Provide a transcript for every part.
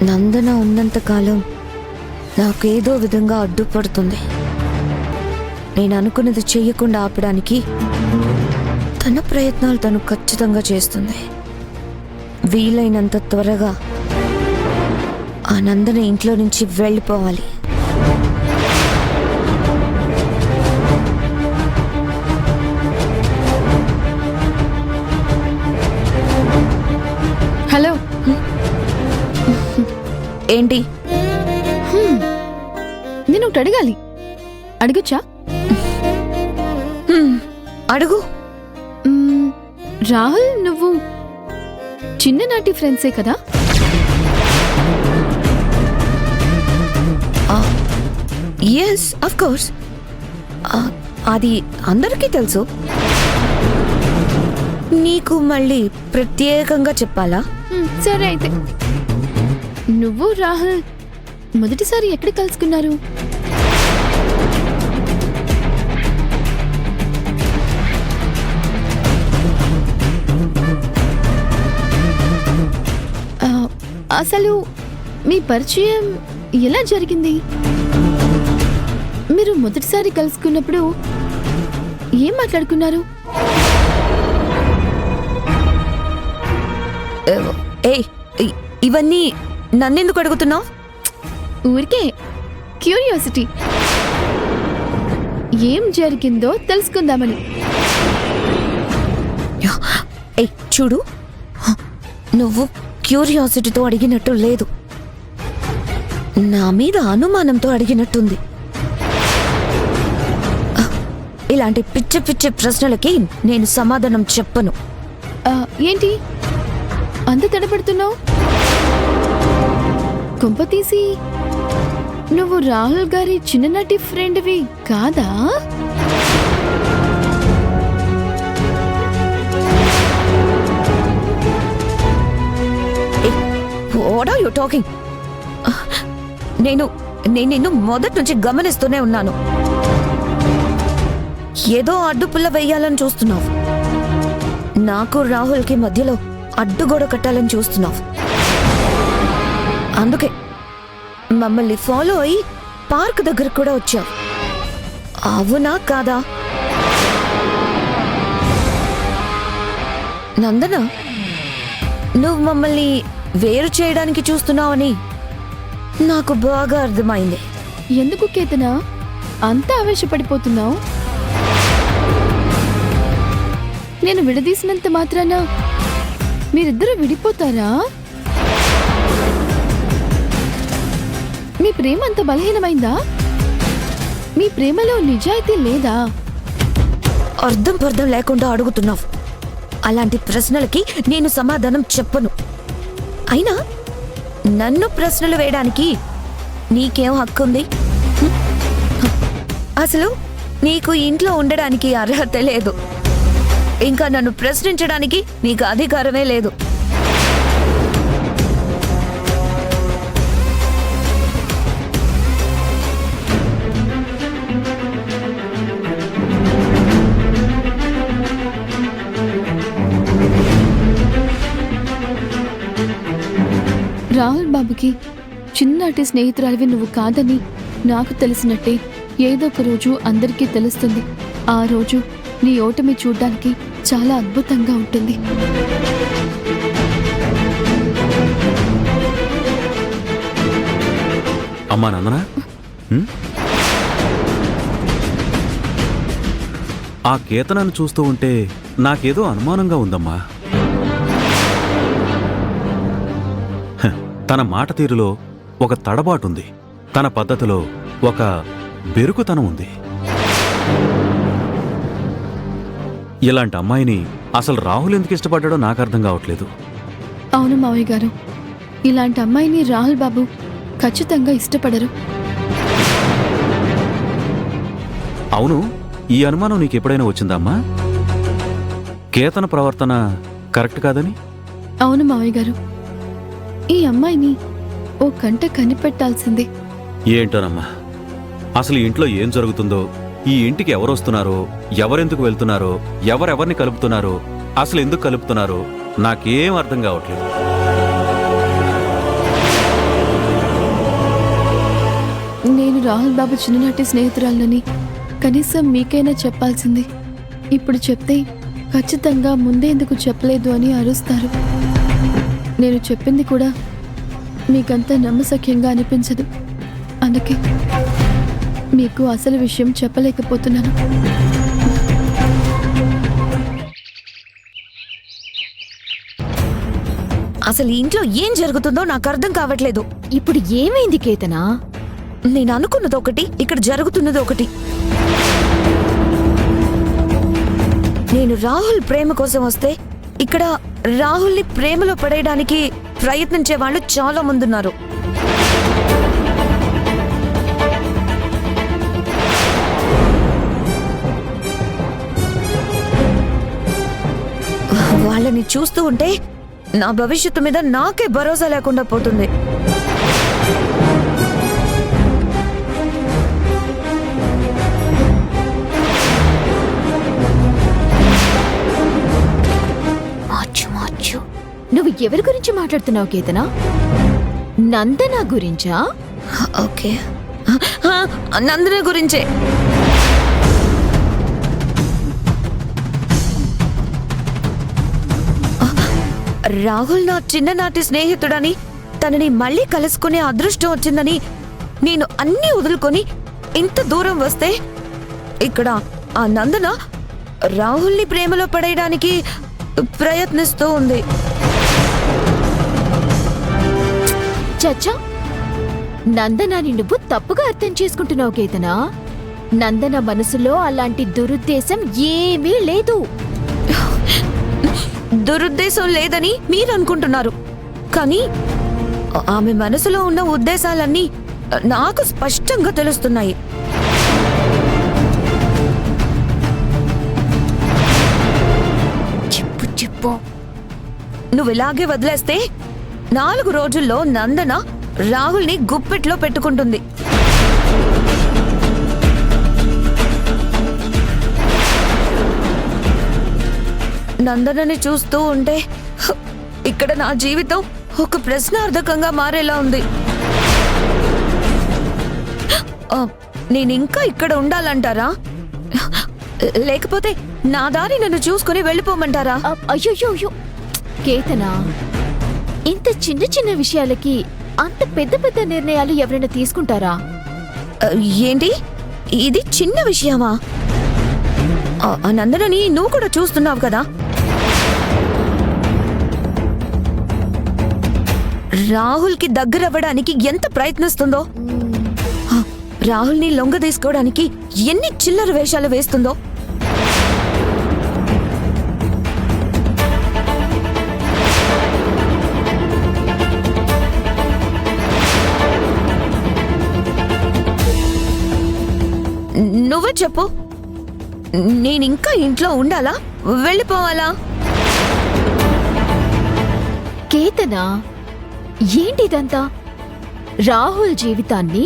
నందన ఉన్నంతకాలం నాకేదో విధంగా అడ్డుపడుతుంది. నేను అనుకున్నది చెయ్యకుండా ఆపడానికి తన ప్రయత్నాలు తను ఖచ్చితంగా చేస్తుంది. వీలైనంత త్వరగా ఆ నందన ఇంట్లో నుంచి వెళ్ళిపోవాలి. హలో. ఏంటి? నేను ఒకటి అడగాలి, అడగచ్చా? అడుగు. రాహుల్, నువ్వు చిన్ననాటి ఫ్రెండ్సే కదా? Yes, of course. అది అందరికీ తెలుసు. నీకు మళ్ళీ ప్రత్యేకంగా చెప్పాలా? సరే అయితే. నువ్వు రాహుల్ మొదటిసారి ఎక్కడ కలుసుకున్నారు? అసలు మీ పరిచయం ఎలా జరిగింది? మీరు మొదటిసారి కలుసుకున్నప్పుడు ఏం మాట్లాడుకున్నారు? ఇవన్నీ నన్నెందుకు అడుగుతున్నావు? ఊరికే క్యూరియాసిటీ. ఏం జరిగిందో తెలుసుకుందామని. చూడు, నువ్వు క్యూరియాసిటీతో అడిగినట్టు లేదు, నా మీద అనుమానంతో అడిగినట్టుంది. ఇలాంటి పిచ్చి పిచ్చి ప్రశ్నలకి నేను సమాధానం చెప్పను. ఏంటి అంత తడబడుతున్నావు? కొంపతీసి నువ్వు రాహుల్ గారి చిన్ననాటి ఫ్రెండ్వి కాదా? What are you talking? నేను నిన్ను మొదటి నుంచి గమనిస్తూనే ఉన్నాను. ఏదో అడ్డుపుల్ల వెయ్యాలని చూస్తున్నావు. నాకు రాహుల్కి మధ్యలో అడ్డుగోడ కట్టాలని చూస్తున్నావు. అందుకే మమ్మల్ని ఫాలో అయి పార్క్ దగ్గర కూడా వచ్చావు. అవునా కాదా? నందన, నువ్వు మమ్మల్ని వేరు చేయడానికి చూస్తున్నావని నాకు బాగా అర్థమైంది. ఎందుకు కేతన అంత ఆవేశపడిపోతున్నావు? నేను విడదీసినంత మాత్రాన మీరిద్దరూ విడిపోతారా? మీ ప్రేమ అంత బలహీనమైందా? మీ ప్రేమలో నిజాయితీ లేదా? అర్థం పర్థం లేకుండా అడుగుతున్నావు. అలాంటి ప్రశ్నలకి నేను సమాధానం చెప్పను. అయినా నన్ను ప్రశ్నలు వేయడానికి నీకేం హక్కుంది? అసలు నీకు ఇంట్లో ఉండడానికి అర్హత లేదు. ఇంకా నన్ను ప్రశ్నించడానికి నీకు అధికారమే లేదు. రాహుల్ బాబుకి చిన్నటి స్నేహితురాలివి నువ్వు కాదని నాకు తెలిసినట్టే ఏదో ఒక రోజు అందరికీ తెలుస్తుంది. ఆ రోజు నీ ఓటమి చూడ్డానికి చాలా అద్భుతంగా ఉంటుంది. అమ్మా నందన, ఆ కేతనాన్ని చూస్తూ ఉంటే నాకేదో అనుమానంగా ఉందమ్మా. తన మాట తీరులో ఒక తడబాటుంది, తన పద్ధతిలో ఒక బెరుకుతనం ఉంది. ఇలాంటి అమ్మాయిని అసలు రాహుల్ ఎందుకు ఇష్టపడ్డాడో నాకు అర్థం కావట్లేదు. అవును మావయ్య గారు, ఇలాంటి అమ్మాయిని రాహుల్ బాబు ఖచ్చితంగా ఇష్టపడరు. అవును, ఈ అనుమానం నీకు ఎప్పుడైనా వచ్చిందమ్మా? కేతన ప్రవర్తన కరెక్ట్ కాదని? అవును మావయ్య గారు, ఈ అమ్మాయిని ఓ కంట కనిపెట్టాల్సిందే. ఏంటోనమ్మా, అసలు ఇంట్లో ఏం జరుగుతుందో, ఈ ఇంటికి ఎవరు వస్తున్నారో, ఎవరెందుకు వెళ్తున్నారో, ఎవరెవరిని కలుపుతున్నారో, అసలు ఎందుకు కలుపుతున్నారో నాకేం అర్థం కావట్లేదు. రాహుల్ బాబు చిన్ననాటి స్నేహితురాలని కనీసం మీకైనా చెప్పాల్సింది. ఇప్పుడు చెప్తే ఖచ్చితంగా ముందే ఎందుకు చెప్పలేదు అని అరుస్తారు. నేను చెప్పింది కూడా మీకంత నమ్మశక్యంగా అనిపించదు. అందుకే మీకు అసలు విషయం చెప్పలేకపోతున్నాను. అసలు ఈ ఇంట్లో ఏం జరుగుతుందో నాకు అర్థం కావట్లేదు. ఇప్పుడు ఏమైంది కేతనా? నేను అనుకున్నది ఒకటి, ఇక్కడ జరుగుతున్నది ఒకటి. నేను రాహుల్ ప్రేమ కోసం వస్తే ఇక్కడ రాహుల్ని ప్రేమలో పడేయడానికి ప్రయత్నించే వాళ్ళు చాలా మంది ఉన్నారు. వాళ్ళని చూస్తూ ఉంటే నా భవిష్యత్తు మీద నాకే భరోసా లేకుండా పోతుంది. నువ్వు ఎవరి గురించి మాట్లాడుతున్నావు కేతనా? నందన గురించా? ఓకే, నందన గురించే. రాహుల్ నా చిన్ననాటి స్నేహితుడని, తనని మళ్ళీ కలుసుకునే అదృష్టం వచ్చిందని నేను అన్నీ వదులుకొని ఇంత దూరం వస్తే ఇక్కడ ఆ నందన రాహుల్ని ప్రేమలో పడేయడానికి ప్రయత్నిస్తూ ఉంది. చచ్చా, నందనాని నువ్వు తప్పుగా అర్థం చేసుకుంటున్నావు కేతనా. నందన మనసులో అలాంటి దురుద్దేశం ఏమీ లేదు. దురుద్దేశం లేదని మీరు అనుకుంటున్నారు, కానీ ఆమె మనసులో ఉన్న ఉద్దేశాలన్నీ నాకు స్పష్టంగా తెలుస్తున్నాయి. చెప్పు చెప్పు. నువ్వు ఇలాగే వదిలేస్తే 4 రోజుల్లో నందన రాహుల్ని గుప్పెట్లో పెట్టుకుంటుంది. నందనని చూస్తూ ఉంటే ఇక్కడ నా జీవితం ఒక ప్రశ్నార్థకంగా మారేలా ఉంది. నేనింకా ఇక్కడ ఉండాలంటారా, లేకపోతే నా దారి నన్ను చూసుకుని వెళ్ళిపోమంటారా? అయ్యో కేతనా, ఇంత చిన్న చిన్న విషయాలకి అంత పెద్ద పెద్ద నిర్ణయాలు ఎవరైనా తీసుకుంటారా? ఏంటి, ఇది చిన్న విషయమా? నందనని నువ్వు కూడా చూస్తున్నావు కదా. రాహుల్కి దగ్గరవ్వడానికి ఎంత ప్రయత్నిస్తుందో, రాహుల్ని లొంగ తీసుకోవడానికి ఎన్ని చిల్లర వేషాలు వేస్తుందో. నువ్వే చెప్పు, నేనింకా ఇంట్లో ఉండాలా, వెళ్ళిపోవాలా? కేతనా, ఏంటిదంతా? రాహుల్ జీవితాన్ని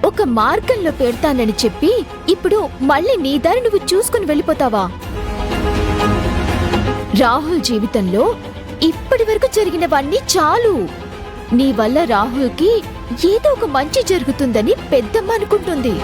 ఒక మార్గంలో పెడతానని చెప్పి ఇప్పుడు మళ్ళీ నీ దారి నువ్వు చూసుకుని వెళ్ళిపోతావా? రాహుల్ జీవితంలో ఇప్పటి వరకు జరిగినవన్నీ చాలు. నీ వల్ల రాహుల్కి ఏదో ఒక మంచి జరుగుతుందని పెద్దమ్మ అనుకుంటుంది.